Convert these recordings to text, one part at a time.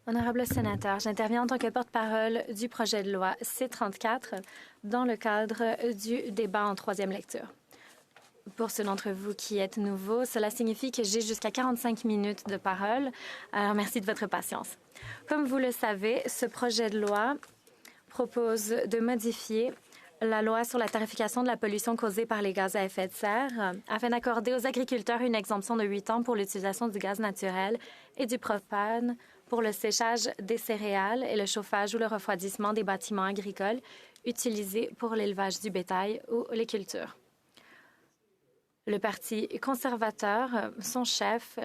Honorables sénateurs, j'interviens en tant que porte-parole du projet de loi C-34 dans le cadre du débat en troisième lecture. Pour ceux d'entre vous qui êtes nouveaux, cela signifie que j'ai jusqu'à 45 minutes de parole. Alors, merci de votre patience. Comme vous le savez, ce projet de loi propose de modifier la loi sur la tarification de la pollution causée par les gaz à effet de serre afin d'accorder aux agriculteurs une exemption de 8 ans pour l'utilisation du gaz naturel et du propane pour le séchage des céréales et le chauffage ou le refroidissement des bâtiments agricoles utilisés pour l'élevage du bétail ou les cultures. Le Parti conservateur, son chef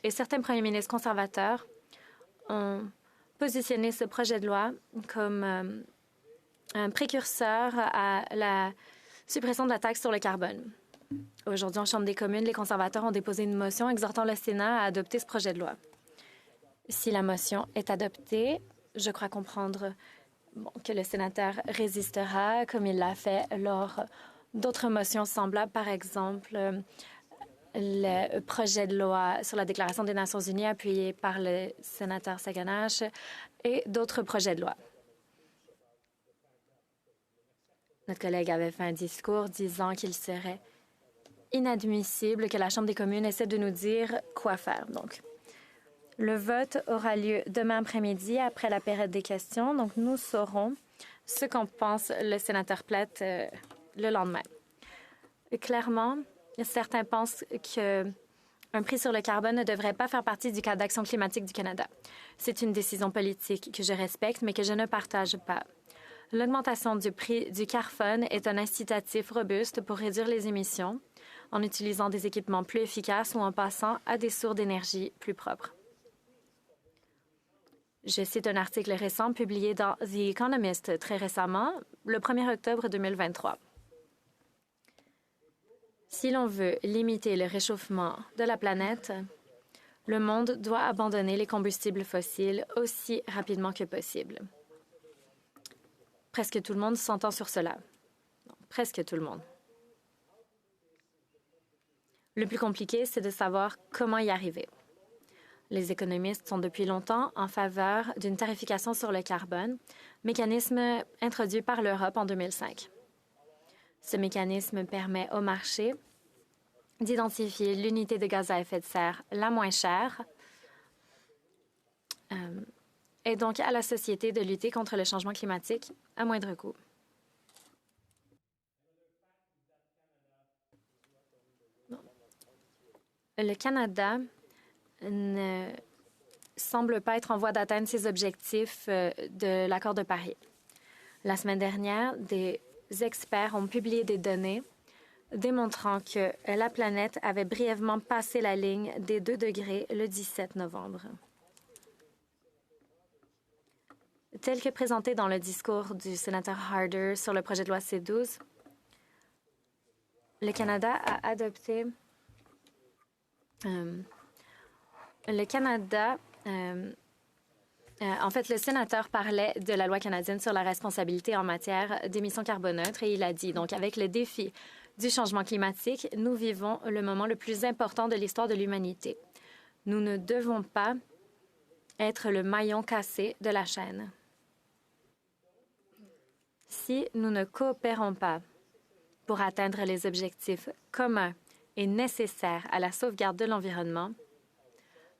et certains premiers ministres conservateurs ont positionné ce projet de loi comme un précurseur à la suppression de la taxe sur le carbone. Aujourd'hui, en Chambre des communes, les conservateurs ont déposé une motion exhortant le Sénat à adopter ce projet de loi. Si la motion est adoptée, je crois comprendre que le sénateur résistera, comme il l'a fait lors d'autres motions semblables, par exemple le projet de loi sur la Déclaration des Nations unies appuyé par le sénateur Saganash et d'autres projets de loi. Notre collègue avait fait un discours disant qu'il serait inadmissible que la Chambre des communes essaie de nous dire quoi faire. Donc, le vote aura lieu demain après-midi après la période des questions. Donc, nous saurons ce qu'en pense le sénateur Platt le lendemain. Clairement, certains pensent qu'un prix sur le carbone ne devrait pas faire partie du cadre d'action climatique du Canada. C'est une décision politique que je respecte, mais que je ne partage pas. L'augmentation du prix du carbone est un incitatif robuste pour réduire les émissions en utilisant des équipements plus efficaces ou en passant à des sources d'énergie plus propres. Je cite un article récent publié dans The Economist très récemment, le 1er octobre 2023. Si l'on veut limiter le réchauffement de la planète, le monde doit abandonner les combustibles fossiles aussi rapidement que possible. Presque tout le monde s'entend sur cela. Non, presque tout le monde. Le plus compliqué, c'est de savoir comment y arriver. Les économistes sont depuis longtemps en faveur d'une tarification sur le carbone, mécanisme introduit par l'Europe en 2005. Ce mécanisme permet au marché d'identifier l'unité de gaz à effet de serre la moins chère et donc à la société de lutter contre le changement climatique à moindre coût. Le Canada ne semble pas être en voie d'atteindre ses objectifs de l'accord de Paris. La semaine dernière, des experts ont publié des données démontrant que la planète avait brièvement passé la ligne des 2 degrés le 17 novembre. Tel que présenté dans le discours du sénateur Harder sur le projet de loi C-12, le Canada a adopté... en fait, le sénateur parlait de la loi canadienne sur la responsabilité en matière d'émissions carboneutres et il a dit, donc, avec le défi du changement climatique, nous vivons le moment le plus important de l'histoire de l'humanité. Nous ne devons pas être le maillon cassé de la chaîne. Si nous ne coopérons pas pour atteindre les objectifs communs et nécessaires à la sauvegarde de l'environnement,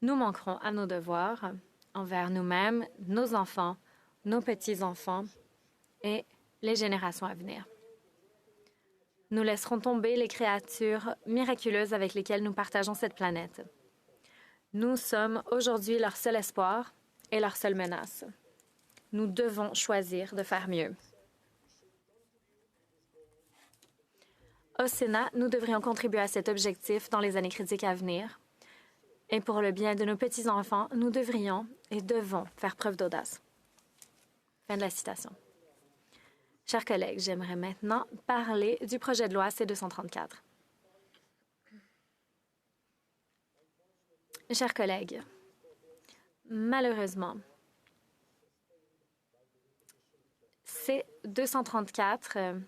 nous manquerons à nos devoirs envers nous-mêmes, nos enfants, nos petits-enfants et les générations à venir. Nous laisserons tomber les créatures miraculeuses avec lesquelles nous partageons cette planète. Nous sommes aujourd'hui leur seul espoir et leur seule menace. Nous devons choisir de faire mieux. Au Sénat, nous devrions contribuer à cet objectif dans les années critiques à venir. Et pour le bien de nos petits-enfants, nous devrions et devons faire preuve d'audace. Fin de la citation. Chers collègues, j'aimerais maintenant parler du projet de loi C-234. Chers collègues, malheureusement, C-234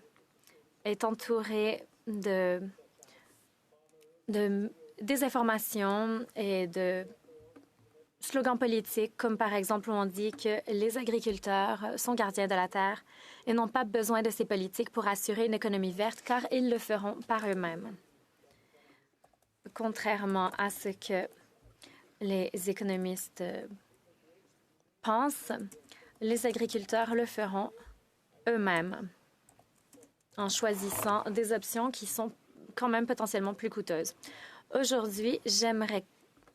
est entouré désinformation et de slogans politiques, comme par exemple où on dit que les agriculteurs sont gardiens de la terre et n'ont pas besoin de ces politiques pour assurer une économie verte, car ils le feront par eux-mêmes. Contrairement à ce que les économistes pensent, les agriculteurs le feront eux-mêmes en choisissant des options qui sont quand même potentiellement plus coûteuses. Aujourd'hui, j'aimerais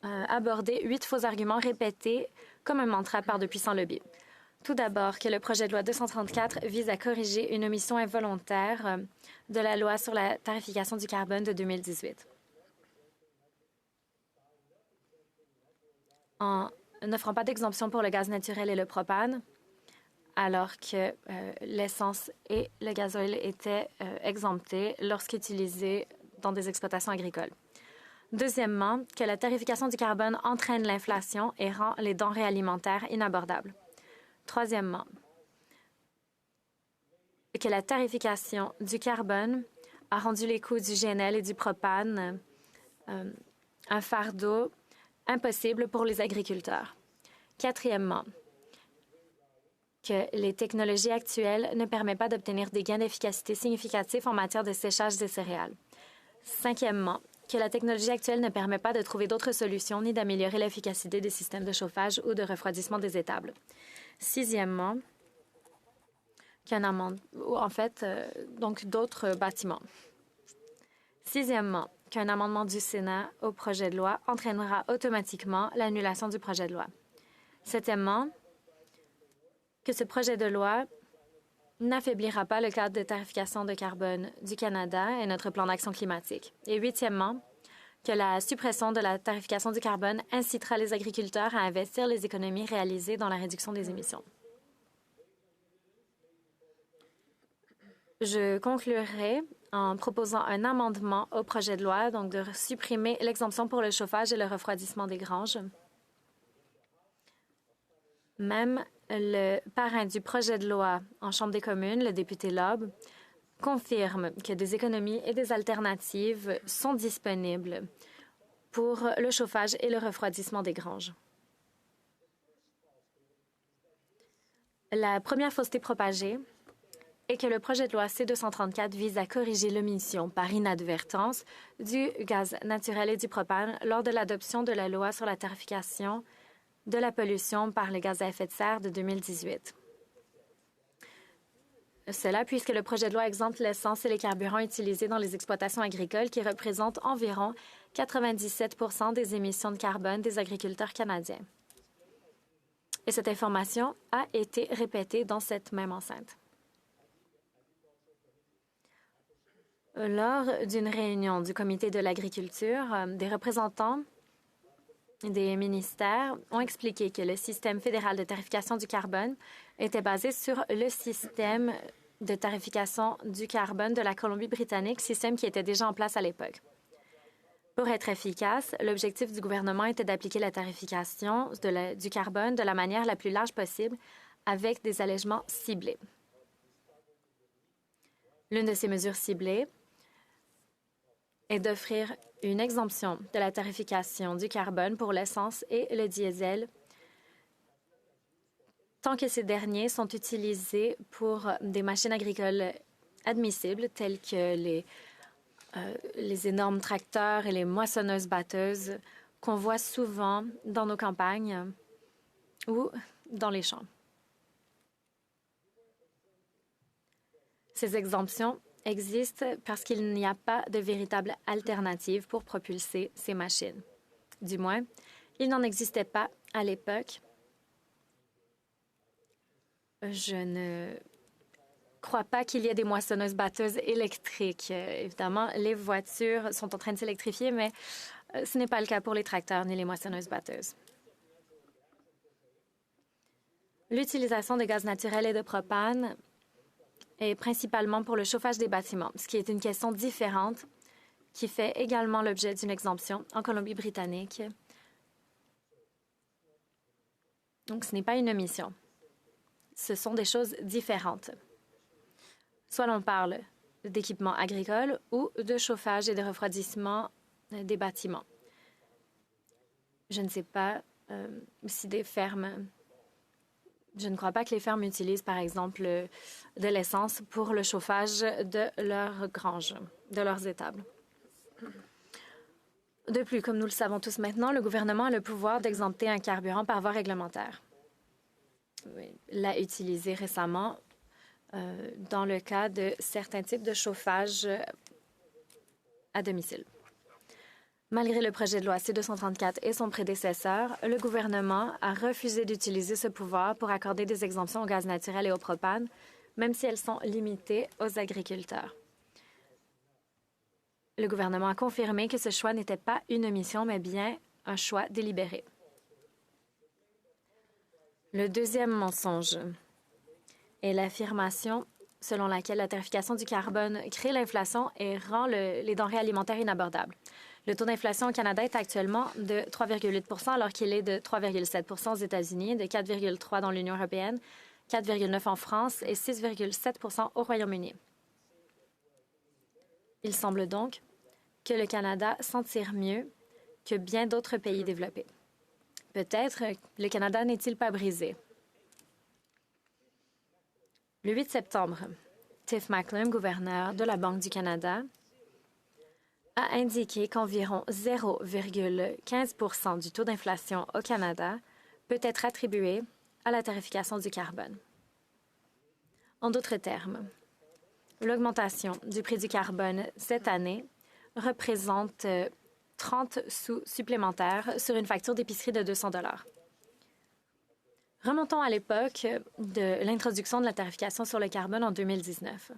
aborder 8 faux arguments répétés comme un mantra par de puissants lobbies. Tout d'abord, que le projet de loi 234 vise à corriger une omission involontaire de la loi sur la tarification du carbone de 2018. En n'offrant pas d'exemption pour le gaz naturel et le propane, alors que l'essence et le gasoil étaient exemptés lorsqu'utilisés dans des exploitations agricoles. Deuxièmement, que la tarification du carbone entraîne l'inflation et rend les denrées alimentaires inabordables. Troisièmement, que la tarification du carbone a rendu les coûts du GNL et du propane un fardeau impossible pour les agriculteurs. Quatrièmement, que les technologies actuelles ne permettent pas d'obtenir des gains d'efficacité significatifs en matière de séchage des céréales. Cinquièmement, que la technologie actuelle ne permet pas de trouver d'autres solutions ni d'améliorer l'efficacité des systèmes de chauffage ou de refroidissement des étables. Sixièmement, qu'un amendement, en fait, donc d'autres bâtiments. Sixièmement, qu'un amendement du Sénat au projet de loi entraînera automatiquement l'annulation du projet de loi. Septièmement, que ce projet de loi n'affaiblira pas le cadre de tarification de carbone du Canada et notre plan d'action climatique. Et huitièmement, que la suppression de la tarification du carbone incitera les agriculteurs à investir les économies réalisées dans la réduction des émissions. Je conclurai en proposant un amendement au projet de loi, donc de supprimer l'exemption pour le chauffage et le refroidissement des granges. Même le parrain du projet de loi en Chambre des communes, le député Lobb, confirme que des économies et des alternatives sont disponibles pour le chauffage et le refroidissement des granges. La première fausseté propagée est que le projet de loi C-234 vise à corriger l'omission par inadvertance du gaz naturel et du propane lors de l'adoption de la loi sur la tarification de la pollution par les gaz à effet de serre de 2018. Cela puisque le projet de loi exempte l'essence et les carburants utilisés dans les exploitations agricoles qui représentent environ 97 % des émissions de carbone des agriculteurs canadiens. Et cette information a été répétée dans cette même enceinte. Lors d'une réunion du Comité de l'agriculture, des représentants des ministères ont expliqué que le système fédéral de tarification du carbone était basé sur le système de tarification du carbone de la Colombie-Britannique, système qui était déjà en place à l'époque. Pour être efficace, l'objectif du gouvernement était d'appliquer la tarification du carbone de la manière la plus large possible avec des allègements ciblés. L'une de ces mesures ciblées est d'offrir une exemption de la tarification du carbone pour l'essence et le diesel tant que ces derniers sont utilisés pour des machines agricoles admissibles telles que les énormes tracteurs et les moissonneuses-batteuses qu'on voit souvent dans nos campagnes ou dans les champs. Ces exemptions existent parce qu'il n'y a pas de véritable alternative pour propulser ces machines. Du moins, il n'en existait pas à l'époque. Je ne crois pas qu'il y ait des moissonneuses-batteuses électriques. Évidemment, les voitures sont en train de s'électrifier, mais ce n'est pas le cas pour les tracteurs ni les moissonneuses-batteuses. L'utilisation de gaz naturel et de propane est principalement pour le chauffage des bâtiments, ce qui est une question différente qui fait également l'objet d'une exemption en Colombie-Britannique. Donc, ce n'est pas une omission. Ce sont des choses différentes. Soit l'on parle d'équipements agricoles ou de chauffage et de refroidissement des bâtiments. Je ne sais pas si des fermes... Je ne crois pas que les fermes utilisent, par exemple, de l'essence pour le chauffage de leurs granges, de leurs étables. De plus, comme nous le savons tous maintenant, le gouvernement a le pouvoir d'exempter un carburant par voie réglementaire. Il l'a utilisé récemment dans le cas de certains types de chauffage à domicile. Malgré le projet de loi C-234 et son prédécesseur, le gouvernement a refusé d'utiliser ce pouvoir pour accorder des exemptions au gaz naturel et au propane, même si elles sont limitées aux agriculteurs. Le gouvernement a confirmé que ce choix n'était pas une omission, mais bien un choix délibéré. Le deuxième mensonge est l'affirmation selon laquelle la tarification du carbone crée l'inflation et rend les denrées alimentaires inabordables. Le taux d'inflation au Canada est actuellement de 3,8 % alors qu'il est de 3,7 % aux États-Unis, de 4,3 % dans l'Union européenne, 4,9 % en France et 6,7 % au Royaume-Uni. Il semble donc que le Canada s'en tire mieux que bien d'autres pays développés. Peut-être le Canada n'est-il pas brisé. Le 8 septembre, Tiff Macklem, gouverneur de la Banque du Canada, a indiqué qu'environ 0,15 % du taux d'inflation au Canada peut être attribué à la tarification du carbone. En d'autres termes, l'augmentation du prix du carbone cette année représente 30 sous supplémentaires sur une facture d'épicerie de 200 $. Remontons à l'époque de l'introduction de la tarification sur le carbone en 2019.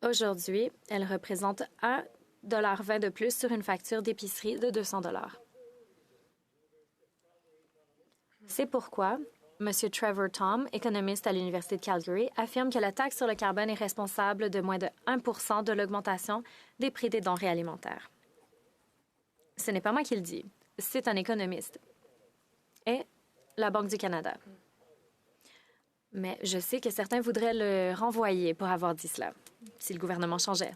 Aujourd'hui, elle représente 1,20 $ de plus sur une facture d'épicerie de 200 $. C'est pourquoi M. Trevor Tom, économiste à l'Université de Calgary, affirme que la taxe sur le carbone est responsable de moins de 1 % de l'augmentation des prix des denrées alimentaires. Ce n'est pas moi qui le dis, c'est un économiste. Et la Banque du Canada. Mais je sais que certains voudraient le renvoyer pour avoir dit cela, si le gouvernement changeait.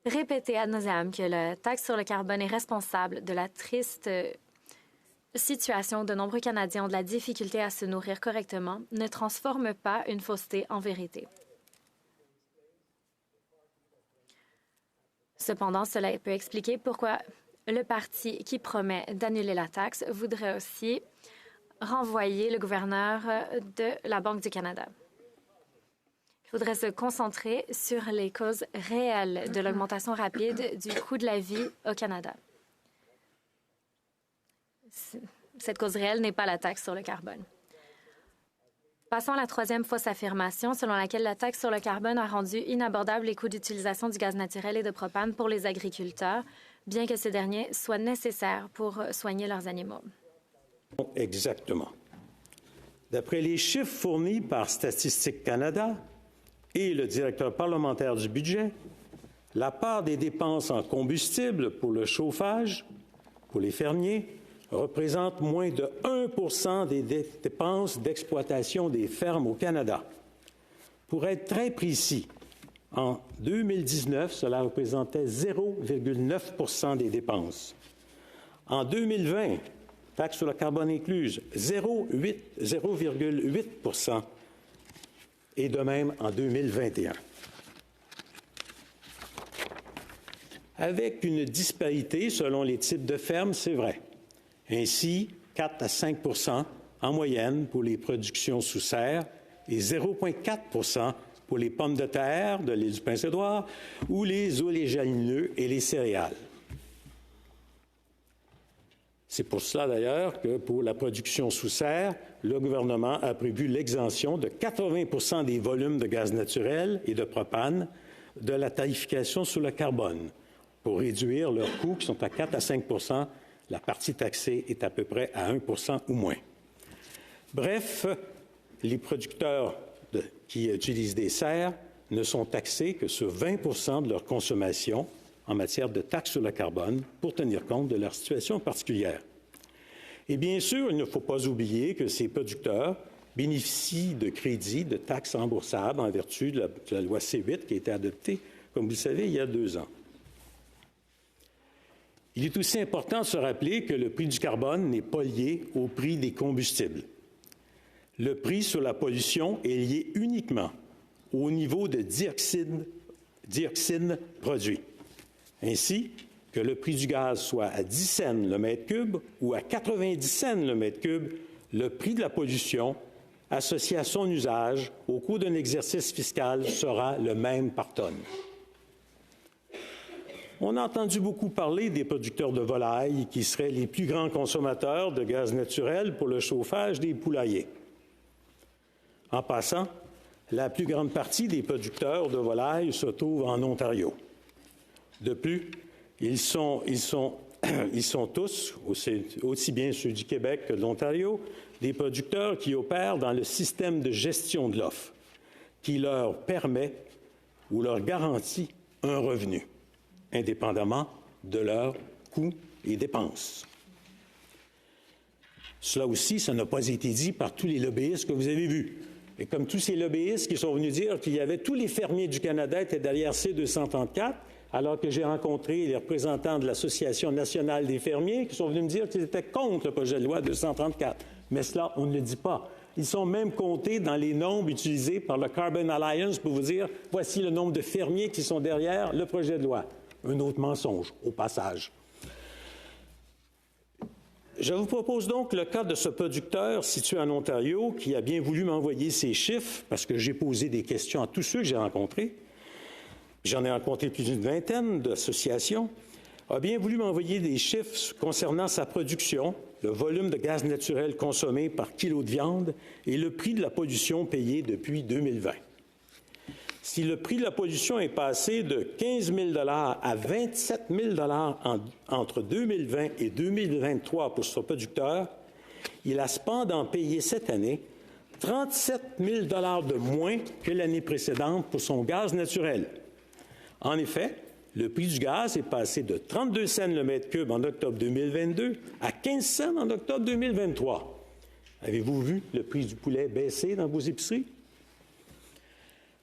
Répéter ad nauseam que la taxe sur le carbone est responsable de la triste situation où de nombreux Canadiens ont de la difficulté à se nourrir correctement ne transforme pas une fausseté en vérité. Cependant, cela peut expliquer pourquoi le parti qui promet d'annuler la taxe voudrait aussi renvoyer le gouverneur de la Banque du Canada. Il faudrait se concentrer sur les causes réelles de l'augmentation rapide du coût de la vie au Canada. Cette cause réelle n'est pas la taxe sur le carbone. Passons à la troisième fausse affirmation selon laquelle la taxe sur le carbone a rendu inabordables les coûts d'utilisation du gaz naturel et de propane pour les agriculteurs, bien que ces derniers soient nécessaires pour soigner leurs animaux. Exactement. D'après les chiffres fournis par Statistique Canada et le directeur parlementaire du budget, la part des dépenses en combustible pour le chauffage, pour les fermiers, représente moins de 1 % des dépenses d'exploitation des fermes au Canada. Pour être très précis, en 2019, cela représentait 0,9 % des dépenses. En 2020, taxe sur le carbone incluse, 0,8 % et de même en 2021. Avec une disparité selon les types de fermes, c'est vrai. Ainsi, 4 à 5 % en moyenne pour les productions sous serre et 0,4 % pour les pommes de terre de l'île du Prince-Édouard ou les oléagineux et les céréales. C'est pour cela, d'ailleurs, que pour la production sous serre, le gouvernement a prévu l'exemption de 80 % des volumes de gaz naturel et de propane de la tarification sur le carbone pour réduire leurs coûts qui sont à 4 à 5 %. La partie taxée est à peu près à 1 % ou moins. Bref, les producteurs qui utilisent des serres ne sont taxés que sur 20 % de leur consommation en matière de taxe sur le carbone pour tenir compte de leur situation particulière. Et bien sûr, il ne faut pas oublier que ces producteurs bénéficient de crédits, de taxes remboursables en vertu de la loi C-8 qui a été adoptée, comme vous le savez, il y a 2 ans. Il est aussi important de se rappeler que le prix du carbone n'est pas lié au prix des combustibles. Le prix sur la pollution est lié uniquement au niveau de dioxyde produit. Ainsi, que le prix du gaz soit à 10 cents le mètre cube ou à 90 cents le mètre cube, le prix de la pollution associé à son usage au cours d'un exercice fiscal sera le même par tonne. On a entendu beaucoup parler des producteurs de volailles qui seraient les plus grands consommateurs de gaz naturel pour le chauffage des poulaillers. En passant, la plus grande partie des producteurs de volailles se trouve en Ontario. De plus, ils sont tous, aussi bien ceux du Québec que de l'Ontario, des producteurs qui opèrent dans le système de gestion de l'offre, qui leur permet ou leur garantit un revenu, indépendamment de leurs coûts et dépenses. Cela aussi, ça n'a pas été dit par tous les lobbyistes que vous avez vus. Et comme tous ces lobbyistes qui sont venus dire qu'il y avait tous les fermiers du Canada étaient derrière C-234, alors que j'ai rencontré les représentants de l'Association nationale des fermiers qui sont venus me dire qu'ils étaient contre le projet de loi 234. Mais cela, on ne le dit pas. Ils sont même comptés dans les nombres utilisés par le Carbon Alliance pour vous dire voici le nombre de fermiers qui sont derrière le projet de loi. Un autre mensonge, au passage. Je vous propose donc le cas de ce producteur situé en Ontario qui a bien voulu m'envoyer ces chiffres parce que j'ai posé des questions à tous ceux que j'ai rencontrés. J'en ai rencontré plus d'une vingtaine d'associations, a bien voulu m'envoyer des chiffres concernant sa production, le volume de gaz naturel consommé par kilo de viande et le prix de la pollution payé depuis 2020. Si le prix de la pollution est passé de 15 000 à 27 000 entre 2020 et 2023 pour ce producteur, il a cependant payé cette année 37 000 de moins que l'année précédente pour son gaz naturel. En effet, le prix du gaz est passé de 32 cents le mètre cube en octobre 2022 à 15 cents en octobre 2023. Avez-vous vu le prix du poulet baisser dans vos épiceries?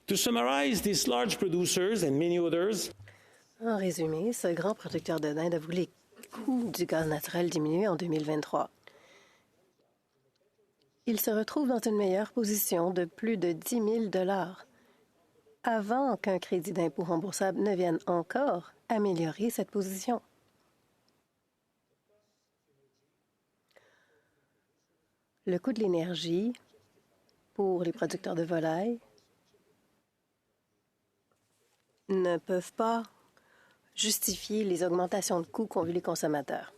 To summarize, these large producers and many others. En résumé, ce grand producteur de dinde a vu les coûts du gaz naturel diminuer en 2023. Il se retrouve dans une meilleure position de plus de 10 000 avant qu'un crédit d'impôt remboursable ne vienne encore améliorer cette position. Le coût de l'énergie pour les producteurs de volailles ne peuvent pas justifier les augmentations de coûts qu'ont vu les consommateurs.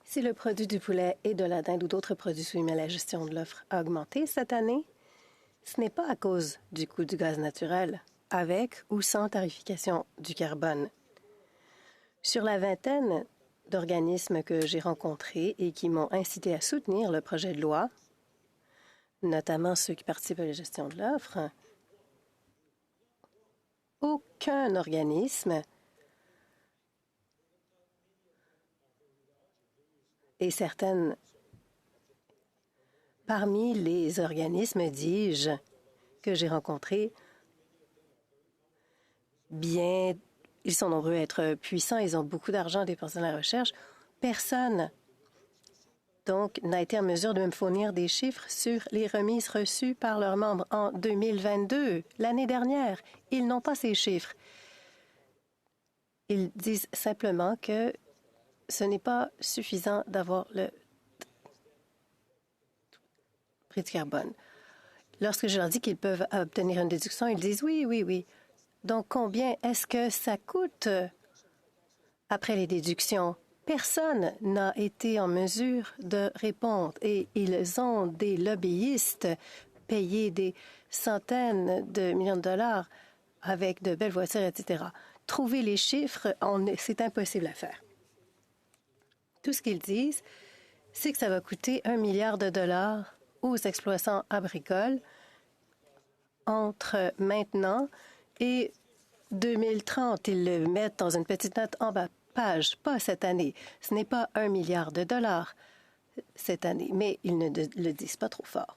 Si le produit du poulet et de la dinde ou d'autres produits soumis à la gestion de l'offre a augmenté cette année, ce n'est pas à cause du coût du gaz naturel, avec ou sans tarification du carbone. Sur la vingtaine d'organismes que j'ai rencontrés et qui m'ont incité à soutenir le projet de loi, notamment ceux qui participent à la gestion de l'offre, aucun organisme et certaines parmi les organismes, dis-je, que j'ai rencontrés, bien, ils sont nombreux à être puissants, ils ont beaucoup d'argent dépensé dans la recherche. Personne, donc, n'a été en mesure de me fournir des chiffres sur les remises reçues par leurs membres en 2022, l'année dernière. Ils n'ont pas ces chiffres. Ils disent simplement que ce n'est pas suffisant d'avoir le prix du carbone. Lorsque je leur dis qu'ils peuvent obtenir une déduction, ils disent oui, oui, oui. Donc, combien est-ce que ça coûte après les déductions? Personne n'a été en mesure de répondre et ils ont des lobbyistes payés des centaines de millions de dollars avec de belles voitures, etc. Trouver les chiffres, c'est impossible à faire. Tout ce qu'ils disent, c'est que ça va coûter 1 milliard de dollars aux exploitants agricoles entre maintenant et 2030. Ils le mettent dans une petite note en bas de page, pas cette année. Ce n'est pas 1 milliard de dollars cette année, mais ils ne le disent pas trop fort.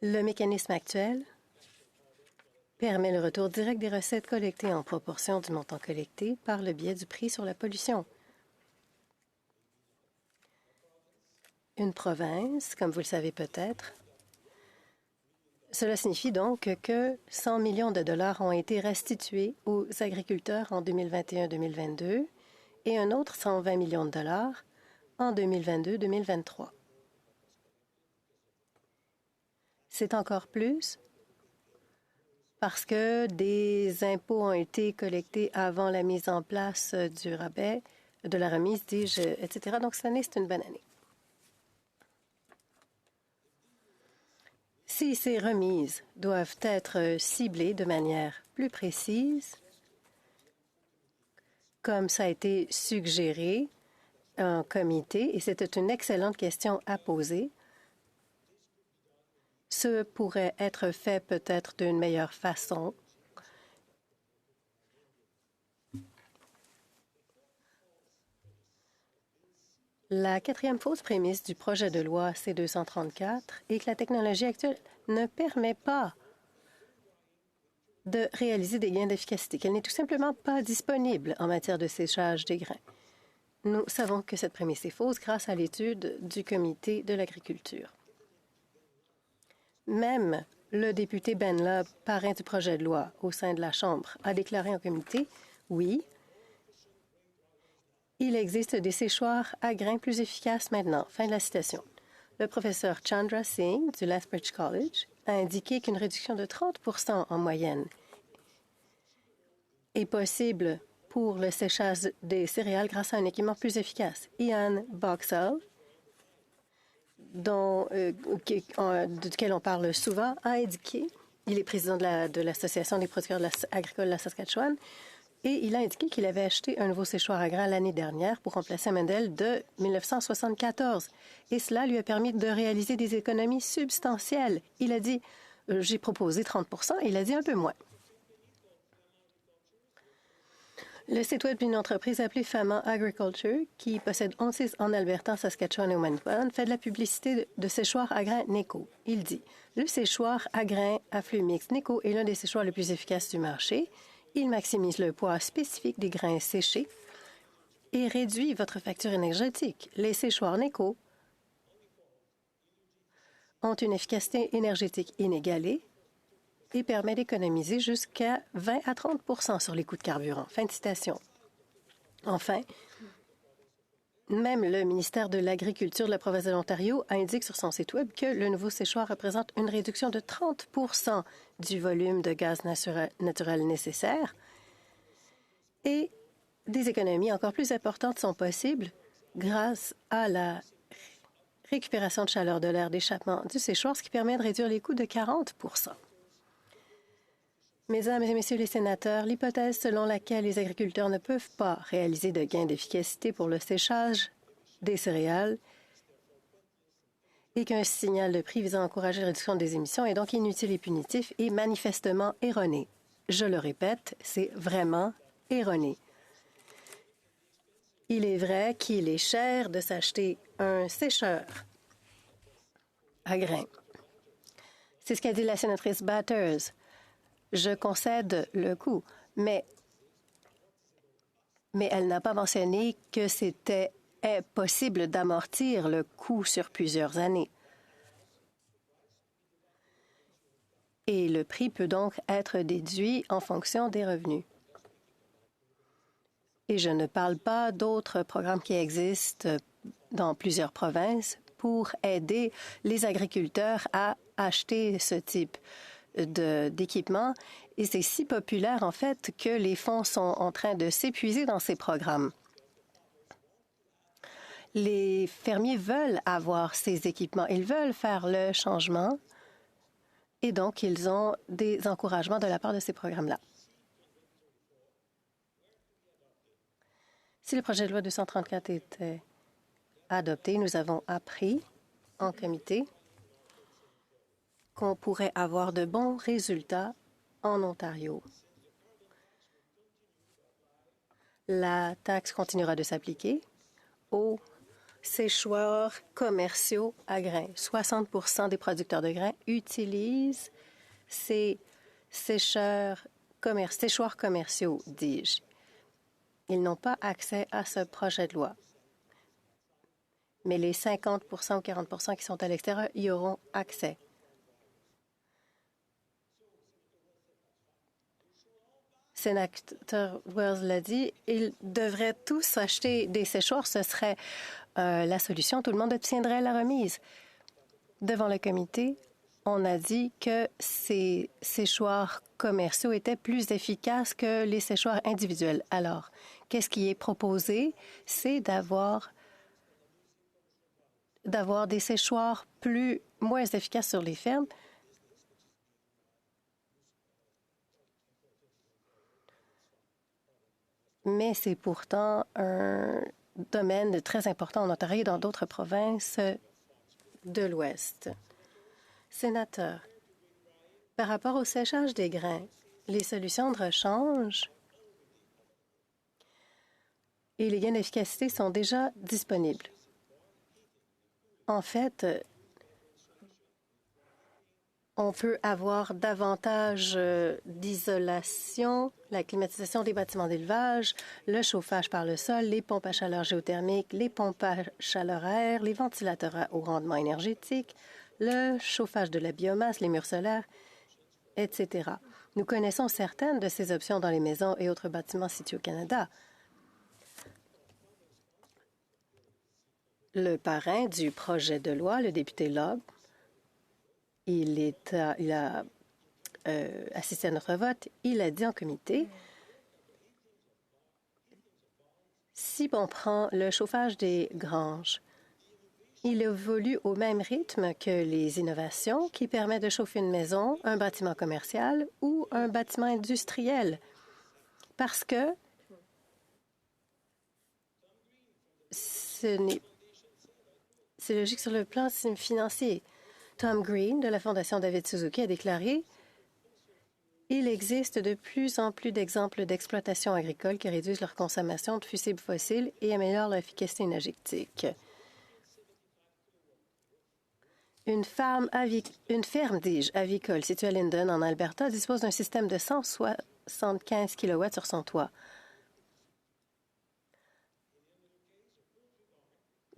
Le mécanisme actuel permet le retour direct des recettes collectées en proportion du montant collecté par le biais du prix sur la pollution. Une province, comme vous le savez peut-être, cela signifie donc que 100 millions de dollars ont été restitués aux agriculteurs en 2021-2022 et un autre 120 millions de dollars en 2022-2023. C'est encore plus parce que des impôts ont été collectés avant la mise en place du rabais, de la remise, dis-je, etc. Donc, cette année, c'est une bonne année. Si ces remises doivent être ciblées de manière plus précise, comme ça a été suggéré en comité, et c'était une excellente question à poser, ce pourrait être fait peut-être d'une meilleure façon. La quatrième fausse prémisse du projet de loi C-234 est que la technologie actuelle ne permet pas de réaliser des gains d'efficacité, qu'elle n'est tout simplement pas disponible en matière de séchage des grains. Nous savons que cette prémisse est fausse grâce à l'étude du Comité de l'agriculture. Même le député Ben Lobb, parrain du projet de loi au sein de la Chambre, a déclaré en comité, oui, il existe des séchoirs à grains plus efficaces maintenant. Fin de la citation. Le professeur Chandra Singh du Lethbridge College a indiqué qu'une réduction de 30 % en moyenne est possible pour le séchage des céréales grâce à un équipement plus efficace. Ian Boxall, duquel on parle souvent, a indiqué, il est président de l'Association des producteurs agricoles de la Saskatchewan, et il a indiqué qu'il avait acheté un nouveau séchoir à grains l'année dernière pour remplacer un modèle de 1974. Et cela lui a permis de réaliser des économies substantielles. Il a dit, j'ai proposé 30 % et il a dit un peu moins. Le site web d'une entreprise appelée Fama Agriculture, qui possède 11 sites en Alberta, Saskatchewan et au Manitoba, fait de la publicité de séchoirs à grains NECO. Il dit, le séchoir à grains à flux mixte NECO est l'un des séchoirs les plus efficaces du marché. Il maximise le poids spécifique des grains séchés et réduit votre facture énergétique. Les séchoirs NECO ont une efficacité énergétique inégalée et permet d'économiser jusqu'à 20 à 30 % sur les coûts de carburant. Fin de citation. Enfin, même le ministère de l'Agriculture de la province de l'Ontario indique sur son site web que le nouveau séchoir représente une réduction de 30 % du volume de gaz naturel nécessaire et des économies encore plus importantes sont possibles grâce à la récupération de chaleur de l'air d'échappement du séchoir, ce qui permet de réduire les coûts de 40 %. Mesdames et messieurs les sénateurs, l'hypothèse selon laquelle les agriculteurs ne peuvent pas réaliser de gains d'efficacité pour le séchage des céréales et qu'un signal de prix visant à encourager la réduction des émissions est donc inutile et punitif et manifestement erroné. Je le répète, c'est vraiment erroné. Il est vrai qu'il est cher de s'acheter un sécheur à grains. C'est ce qu'a dit la sénatrice Batters. Je concède le coût, mais elle n'a pas mentionné que c'était possible d'amortir le coût sur plusieurs années. Et le prix peut donc être déduit en fonction des revenus. Et je ne parle pas d'autres programmes qui existent dans plusieurs provinces pour aider les agriculteurs à acheter ce type d'équipement. Et c'est si populaire, en fait, que les fonds sont en train de s'épuiser dans ces programmes. Les fermiers veulent avoir ces équipements. Ils veulent faire le changement. Et donc, ils ont des encouragements de la part de ces programmes-là. Si le projet de loi 234 était adopté, nous avons appris en comité qu'on pourrait avoir de bons résultats en Ontario. La taxe continuera de s'appliquer aux séchoirs commerciaux à grains. 60 des producteurs de grains utilisent ces séchoirs commerciaux, dis-je. Ils n'ont pas accès à ce projet de loi. Mais les 50 ou 40 qui sont à l'extérieur y auront accès. Sénateur Wells l'a dit, ils devraient tous acheter des séchoirs. Ce serait la solution. Tout le monde obtiendrait la remise. Devant le comité, on a dit que ces séchoirs commerciaux étaient plus efficaces que les séchoirs individuels. Alors, qu'est-ce qui est proposé? C'est d'avoir des séchoirs moins efficaces sur les fermes. Mais c'est pourtant un domaine très important en Ontario et dans d'autres provinces de l'Ouest. Sénateur, par rapport au séchage des grains, les solutions de rechange et les gains d'efficacité sont déjà disponibles. En fait, on peut avoir davantage d'isolation, la climatisation des bâtiments d'élevage, le chauffage par le sol, les pompes à chaleur géothermique, les pompes à chaleur à air, les ventilateurs à haut rendement énergétique, le chauffage de la biomasse, les murs solaires, etc. Nous connaissons certaines de ces options dans les maisons et autres bâtiments situés au Canada. Le parrain du projet de loi, le député Lobb, il a assisté à notre vote. Il a dit en comité, si on prend le chauffage des granges, il évolue au même rythme que les innovations qui permettent de chauffer une maison, un bâtiment commercial ou un bâtiment industriel. Parce que c'est logique sur le plan financier. Tom Green de la Fondation David Suzuki a déclaré « Il existe de plus en plus d'exemples d'exploitation agricole qui réduisent leur consommation de fusibles fossiles et améliorent leur efficacité énergétique. » Une ferme, avicole située à Linden, en Alberta, dispose d'un système de 175 kW sur son toit.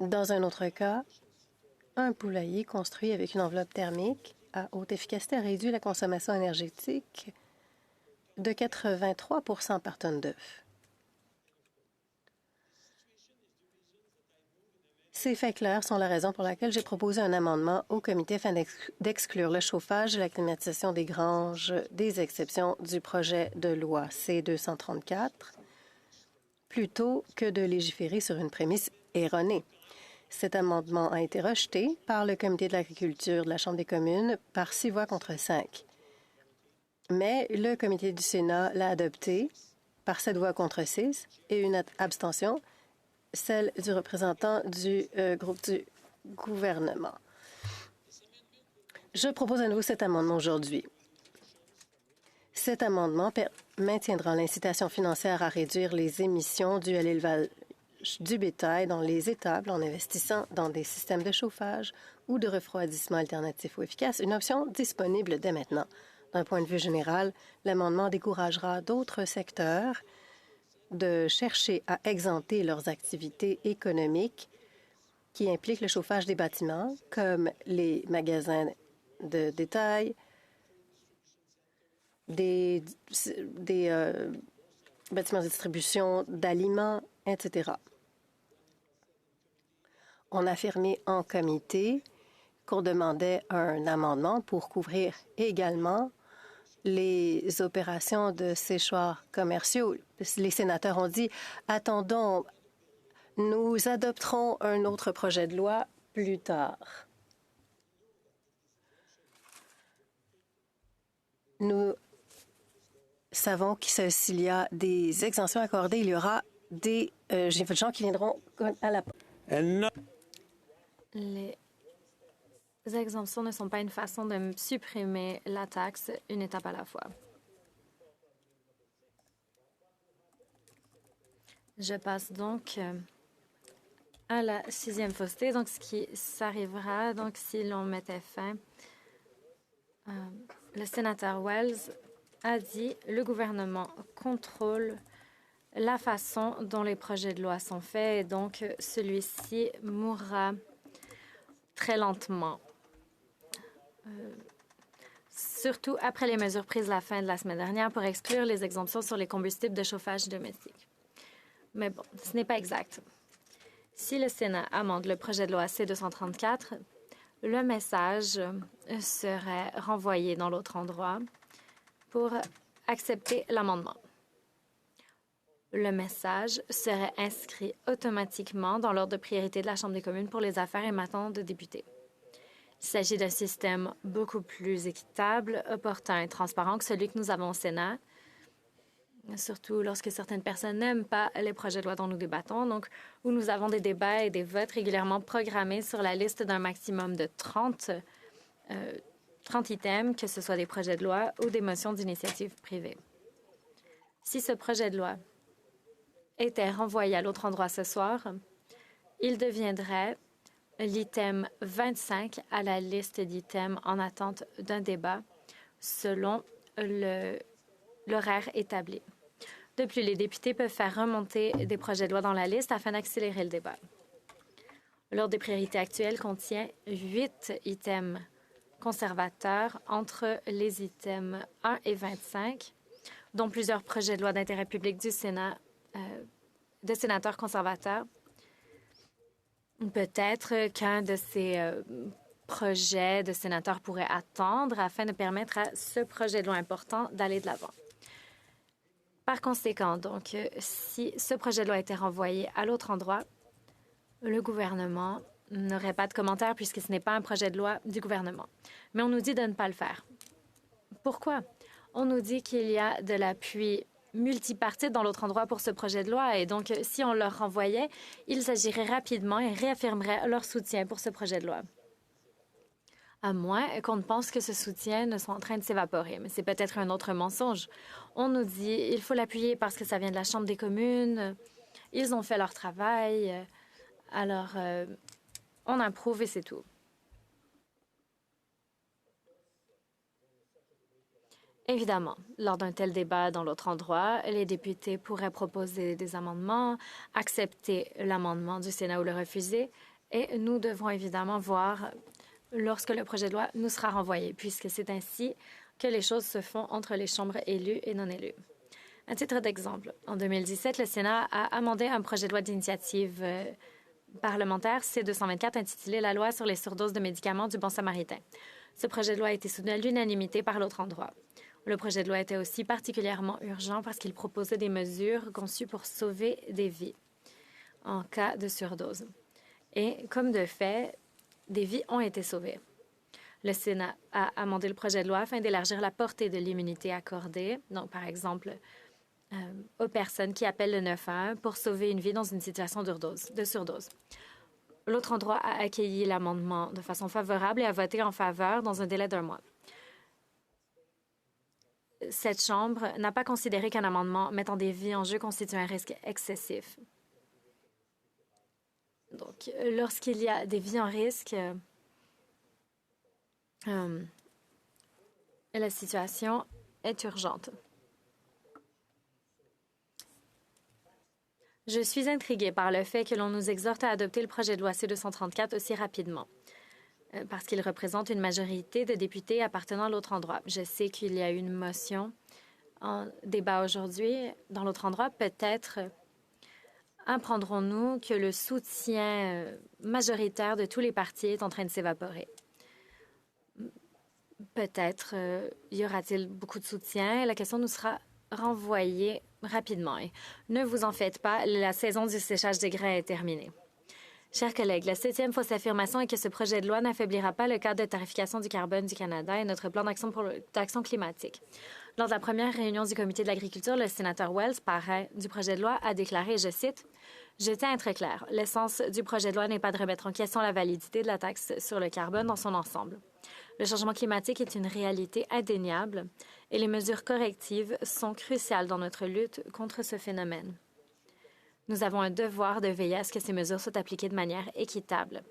Dans un autre cas, un poulailler construit avec une enveloppe thermique à haute efficacité a réduit la consommation énergétique de 83 par tonne d'œufs. Ces faits clairs sont la raison pour laquelle j'ai proposé un amendement au comité afin d'exclure le chauffage et la climatisation des granges des exceptions du projet de loi C-234 plutôt que de légiférer sur une prémisse erronée. Cet amendement a été rejeté par le comité de l'agriculture de la Chambre des communes par 6 voix contre 5. Mais le comité du Sénat l'a adopté par 7 voix contre 6 et une abstention, celle du représentant du groupe du gouvernement. Je propose à nouveau cet amendement aujourd'hui. Cet amendement maintiendra l'incitation financière à réduire les émissions dues à l'élevage du bétail dans les étables en investissant dans des systèmes de chauffage ou de refroidissement alternatifs ou efficaces, une option disponible dès maintenant. D'un point de vue général, l'amendement découragera d'autres secteurs de chercher à exempter leurs activités économiques qui impliquent le chauffage des bâtiments, comme les magasins de détail, des bâtiments de distribution d'aliments, etc. On a affirmé en comité qu'on demandait un amendement pour couvrir également les opérations de séchoirs commerciaux. Les sénateurs ont dit « Attendons, nous adopterons un autre projet de loi plus tard. » Nous savons que s'il y a des exemptions accordées, il y aura des gens qui viendront à la... Les exemptions ne sont pas une façon de supprimer la taxe, une étape à la fois. Je passe donc à la 6e fausseté. Donc, ce qui s'arrivera, donc, si l'on mettait fin, le sénateur Wells a dit le gouvernement contrôle la façon dont les projets de loi sont faits et donc celui-ci mourra très lentement. Surtout après les mesures prises la fin de la semaine dernière pour exclure les exemptions sur les combustibles de chauffage domestique. Mais bon, ce n'est pas exact. Si le Sénat amende le projet de loi C-234, le message serait renvoyé dans l'autre endroit pour accepter l'amendement. Le message serait inscrit automatiquement dans l'ordre de priorité de la Chambre des communes pour les affaires émanant de députés. Il s'agit d'un système beaucoup plus équitable, opportun et transparent que celui que nous avons au Sénat, surtout lorsque certaines personnes n'aiment pas les projets de loi dont nous débattons, donc où nous avons des débats et des votes régulièrement programmés sur la liste d'un maximum de 30 items, que ce soit des projets de loi ou des motions d'initiative privée. Si ce projet de loi était renvoyé à l'autre endroit ce soir, il deviendrait l'item 25 à la liste d'items en attente d'un débat selon l'horaire établi. De plus, les députés peuvent faire remonter des projets de loi dans la liste afin d'accélérer le débat. L'ordre des priorités actuelles contient 8 items conservateurs entre les items 1 et 25, dont plusieurs projets de loi d'intérêt public du Sénat, de sénateurs conservateurs. Peut-être qu'un de ces projets de sénateurs pourrait attendre afin de permettre à ce projet de loi important d'aller de l'avant. Par conséquent, donc, si ce projet de loi était renvoyé à l'autre endroit, le gouvernement n'aurait pas de commentaire puisque ce n'est pas un projet de loi du gouvernement. Mais on nous dit de ne pas le faire. Pourquoi? On nous dit qu'il y a de l'appui multipartite dans l'autre endroit pour ce projet de loi et donc, si on leur renvoyait, ils agiraient rapidement et réaffirmeraient leur soutien pour ce projet de loi. À moins qu'on ne pense que ce soutien ne soit en train de s'évaporer. Mais c'est peut-être un autre mensonge. On nous dit il faut l'appuyer parce que ça vient de la Chambre des communes. Ils ont fait leur travail. Alors, on approuve et c'est tout. Évidemment, lors d'un tel débat dans l'autre endroit, les députés pourraient proposer des amendements, accepter l'amendement du Sénat ou le refuser, et nous devons évidemment voir lorsque le projet de loi nous sera renvoyé, puisque c'est ainsi que les choses se font entre les chambres élues et non élues. À titre d'exemple, en 2017, le Sénat a amendé un projet de loi d'initiative parlementaire C-224 intitulé « La loi sur les surdoses de médicaments du Bon Samaritain ». Ce projet de loi a été soutenu à l'unanimité par l'autre endroit. Le projet de loi était aussi particulièrement urgent parce qu'il proposait des mesures conçues pour sauver des vies en cas de surdose. Et comme de fait, des vies ont été sauvées. Le Sénat a amendé le projet de loi afin d'élargir la portée de l'immunité accordée, donc par exemple aux personnes qui appellent le 911 pour sauver une vie dans une situation de surdose. L'autre endroit a accueilli l'amendement de façon favorable et a voté en faveur dans un délai d'1 mois. Cette Chambre n'a pas considéré qu'un amendement mettant des vies en jeu constitue un risque excessif. Donc, lorsqu'il y a des vies en risque, la situation est urgente. Je suis intriguée par le fait que l'on nous exhorte à adopter le projet de loi C-234 aussi rapidement, parce qu'il représente une majorité de députés appartenant à l'autre endroit. Je sais qu'il y a une motion en débat aujourd'hui dans l'autre endroit. Peut-être apprendrons-nous que le soutien majoritaire de tous les partis est en train de s'évaporer. Peut-être y aura-t-il beaucoup de soutien et la question nous sera renvoyée rapidement. Et ne vous en faites pas, la saison du séchage des grains est terminée. Chers collègues, la 7e fausse affirmation est que ce projet de loi n'affaiblira pas le cadre de tarification du carbone du Canada et notre plan d'action climatique. Lors de la première réunion du comité de l'agriculture, le sénateur Wells, parrain du projet de loi, a déclaré, je cite, « Je tiens à être clair, l'essence du projet de loi n'est pas de remettre en question la validité de la taxe sur le carbone dans son ensemble. Le changement climatique est une réalité indéniable et les mesures correctives sont cruciales dans notre lutte contre ce phénomène. Nous avons un devoir de veiller à ce que ces mesures soient appliquées de manière équitable.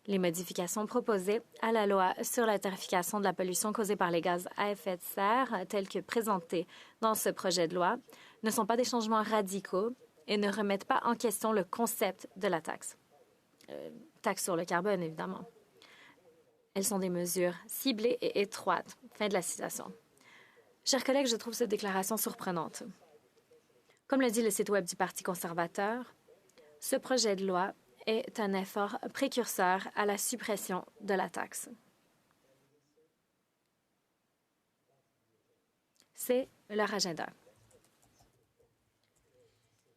Les modifications proposées à la loi sur la tarification de la pollution causée par les gaz à effet de serre, telles que présentées dans ce projet de loi, ne sont pas des changements radicaux et ne remettent pas en question le concept de la taxe. Taxe sur le carbone, évidemment. Elles sont des mesures ciblées et étroites. Fin de la citation. Chers collègues, je trouve cette déclaration surprenante. Comme le dit le site Web du Parti conservateur, ce projet de loi est un effort précurseur à la suppression de la taxe. C'est leur agenda.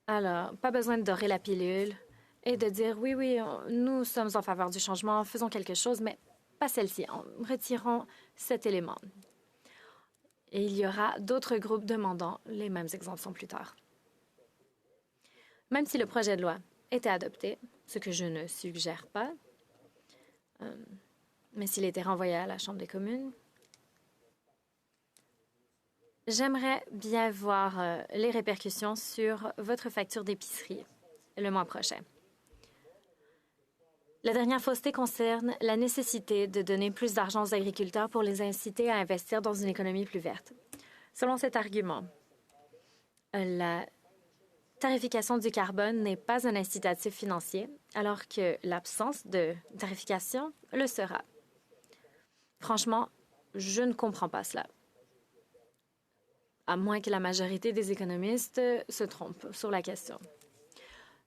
Alors, pas besoin de dorer la pilule et de dire oui, nous sommes en faveur du changement, faisons quelque chose, mais pas celle-ci. Retirons cet élément. Et il y aura d'autres groupes demandant les mêmes exemptions plus tard. Même si le projet de loi était adopté, ce que je ne suggère pas, mais s'il était renvoyé à la Chambre des communes, j'aimerais bien voir les répercussions sur votre facture d'épicerie le mois prochain. La dernière fausseté concerne la nécessité de donner plus d'argent aux agriculteurs pour les inciter à investir dans une économie plus verte. Selon cet argument, la tarification du carbone n'est pas un incitatif financier, alors que l'absence de tarification le sera. Franchement, je ne comprends pas cela. À moins que la majorité des économistes se trompent sur la question.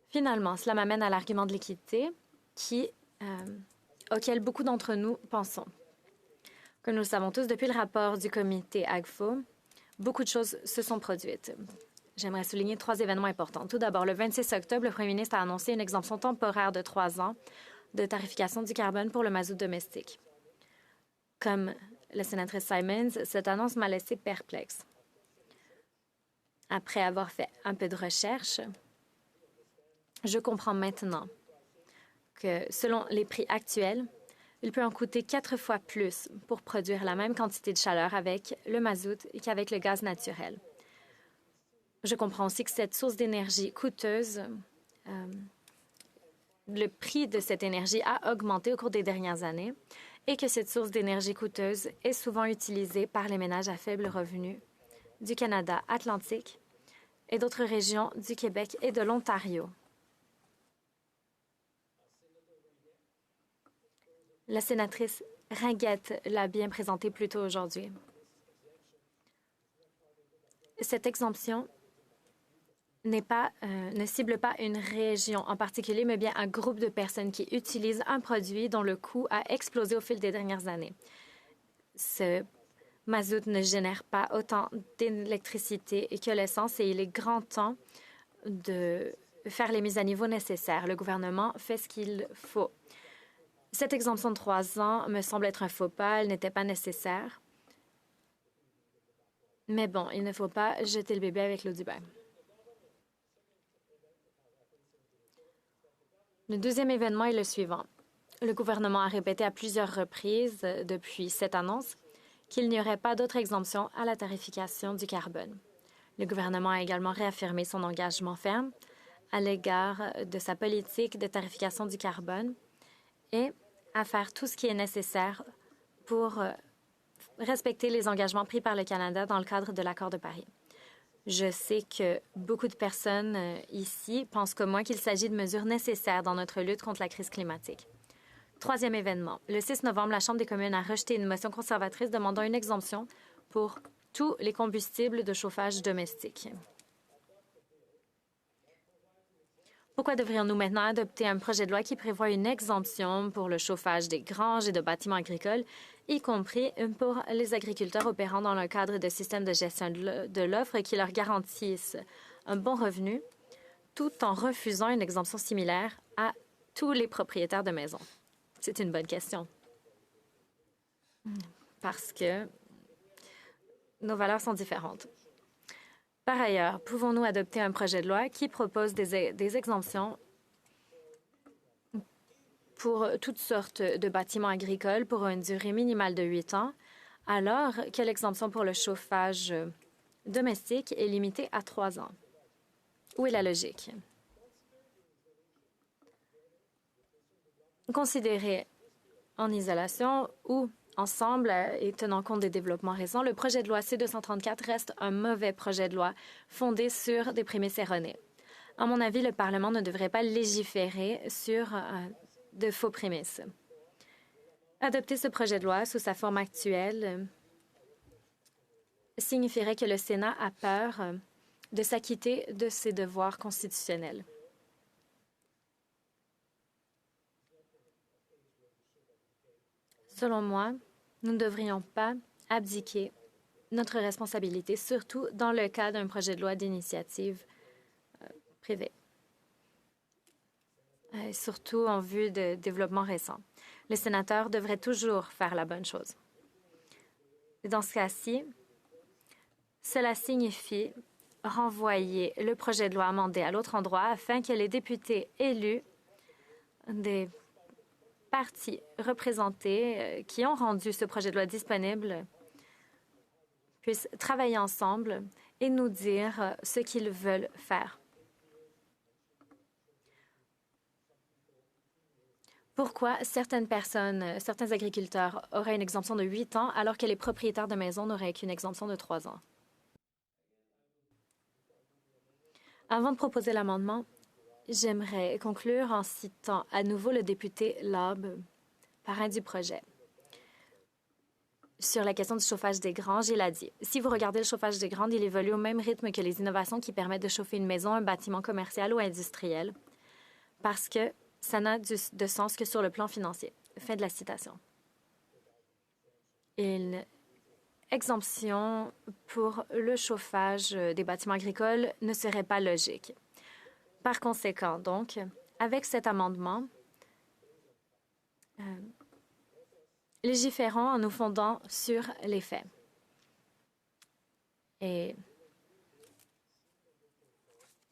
Finalement, cela m'amène à l'argument de l'équité auquel beaucoup d'entre nous pensons. Comme nous le savons tous, depuis le rapport du comité AGFO, beaucoup de choses se sont produites. J'aimerais souligner 3 événements importants. Tout d'abord, le 26 octobre, le premier ministre a annoncé une exemption temporaire de 3 ans de tarification du carbone pour le mazout domestique. Comme la sénatrice Simons, cette annonce m'a laissé perplexe. Après avoir fait un peu de recherche, je comprends maintenant que, selon les prix actuels, il peut en coûter 4 fois plus pour produire la même quantité de chaleur avec le mazout qu'avec le gaz naturel. Je comprends aussi que cette source d'énergie coûteuse, le prix de cette énergie a augmenté au cours des dernières années et que cette source d'énergie coûteuse est souvent utilisée par les ménages à faible revenu du Canada atlantique et d'autres régions du Québec et de l'Ontario. La sénatrice Ringuette l'a bien présenté plus tôt aujourd'hui. Cette exemption ne cible pas une région en particulier, mais bien un groupe de personnes qui utilisent un produit dont le coût a explosé au fil des dernières années. Ce mazout ne génère pas autant d'électricité que l'essence et il est grand temps de faire les mises à niveau nécessaires. Le gouvernement fait ce qu'il faut. Cette exemption de 3 ans me semble être un faux pas. Elle n'était pas nécessaire. Mais bon, il ne faut pas jeter le bébé avec l'eau du bain. Le deuxième événement est le suivant. Le gouvernement a répété à plusieurs reprises depuis cette annonce qu'il n'y aurait pas d'autre exemption à la tarification du carbone. Le gouvernement a également réaffirmé son engagement ferme à l'égard de sa politique de tarification du carbone et à faire tout ce qui est nécessaire pour respecter les engagements pris par le Canada dans le cadre de l'accord de Paris. Je sais que beaucoup de personnes ici pensent comme moi qu'il s'agit de mesures nécessaires dans notre lutte contre la crise climatique. Troisième événement. Le 6 novembre, la Chambre des communes a rejeté une motion conservatrice demandant une exemption pour tous les combustibles de chauffage domestique. Pourquoi devrions-nous maintenant adopter un projet de loi qui prévoit une exemption pour le chauffage des granges et de bâtiments agricoles, y compris pour les agriculteurs opérant dans le cadre de systèmes de gestion de l'offre qui leur garantissent un bon revenu, tout en refusant une exemption similaire à tous les propriétaires de maisons? C'est une bonne question. Parce que nos valeurs sont différentes. Par ailleurs, pouvons-nous adopter un projet de loi qui propose des exemptions pour toutes sortes de bâtiments agricoles pour une durée minimale de 8 ans, alors que l'exemption pour le chauffage domestique est limitée à 3 ans? Où est la logique? considérés en isolation ou ensemble et tenant compte des développements récents, le projet de loi C-234 reste un mauvais projet de loi fondé sur des prémices erronées. À mon avis, le Parlement ne devrait pas légiférer sur de faux prémices. Adopter ce projet de loi sous sa forme actuelle signifierait que le Sénat a peur de s'acquitter de ses devoirs constitutionnels. Selon moi, nous ne devrions pas abdiquer notre responsabilité, surtout dans le cas d'un projet de loi d'initiative privée, surtout en vue de développements récents. Les sénateurs devraient toujours faire la bonne chose. Dans ce cas-ci, cela signifie renvoyer le projet de loi amendé à l'autre endroit afin que les députés élus des partis représentés qui ont rendu ce projet de loi disponible puissent travailler ensemble et nous dire ce qu'ils veulent faire. Pourquoi certaines personnes, certains agriculteurs auraient une exemption de 8 ans alors que les propriétaires de maisons n'auraient qu'une exemption de 3 ans? Avant de proposer l'amendement, j'aimerais conclure en citant à nouveau le député Lobb, parrain du projet. Sur la question du chauffage des granges, il a dit « Si vous regardez le chauffage des granges, il évolue au même rythme que les innovations qui permettent de chauffer une maison, un bâtiment commercial ou industriel, parce que ça n'a de sens que sur le plan financier. » Fin de la citation. Une exemption pour le chauffage des bâtiments agricoles ne serait pas logique. Par conséquent, donc, avec cet amendement, légiférons en nous fondant sur les faits. Et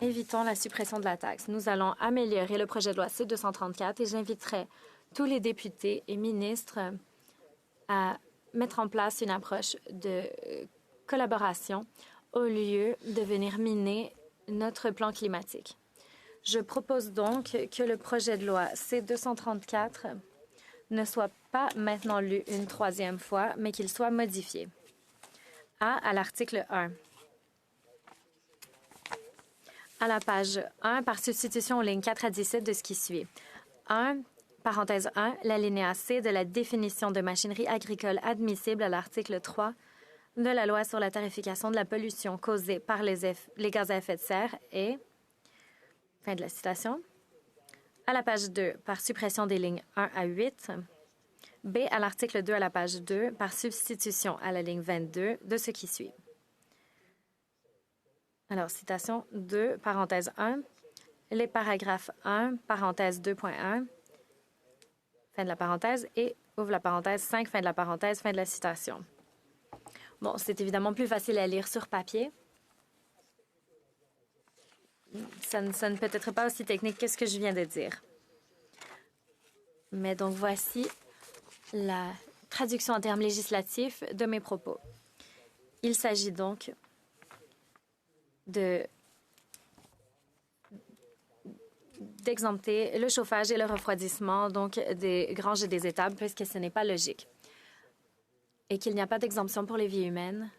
évitons la suppression de la taxe. Nous allons améliorer le projet de loi C-234 et j'inviterai tous les députés et ministres à mettre en place une approche de collaboration au lieu de venir miner notre plan climatique. Je propose donc que le projet de loi C-234 ne soit pas maintenant lu une troisième fois, mais qu'il soit modifié. À l'article 1. À la page 1, par substitution aux lignes 4 à 17 de ce qui suit. 1, parenthèse 1, l'alinéa C de la définition de machinerie agricole admissible à l'article 3 de la loi sur la tarification de la pollution causée par les gaz à effet de serre et... Fin de la citation. À la page 2, par suppression des lignes 1 à 8. B, à l'article 2, à la page 2, par substitution à la ligne 22 de ce qui suit. Alors, citation 2, parenthèse 1, les paragraphes 1, parenthèse 2.1, fin de la parenthèse, et ouvre la parenthèse 5, fin de la parenthèse, fin de la citation. Bon, c'est évidemment plus facile à lire sur papier. Ça ne peut être pas aussi technique que ce que je viens de dire. Mais donc, voici la traduction en termes législatifs de mes propos. Il s'agit donc d'exempter le chauffage et le refroidissement donc des granges et des étables, puisque ce n'est pas logique. Et qu'il n'y a pas d'exemption pour les vies humaines,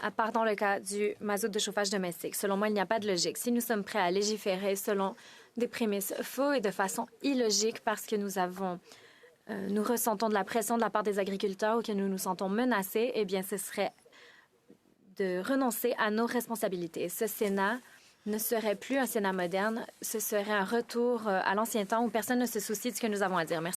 à part dans le cas du mazout de chauffage domestique. Selon moi, il n'y a pas de logique. Si nous sommes prêts à légiférer selon des prémices fausses et de façon illogique parce que nous ressentons de la pression de la part des agriculteurs ou que nous nous sentons menacés, eh bien, ce serait de renoncer à nos responsabilités. Ce Sénat ne serait plus un Sénat moderne, ce serait un retour à l'ancien temps où personne ne se soucie de ce que nous avons à dire. Merci.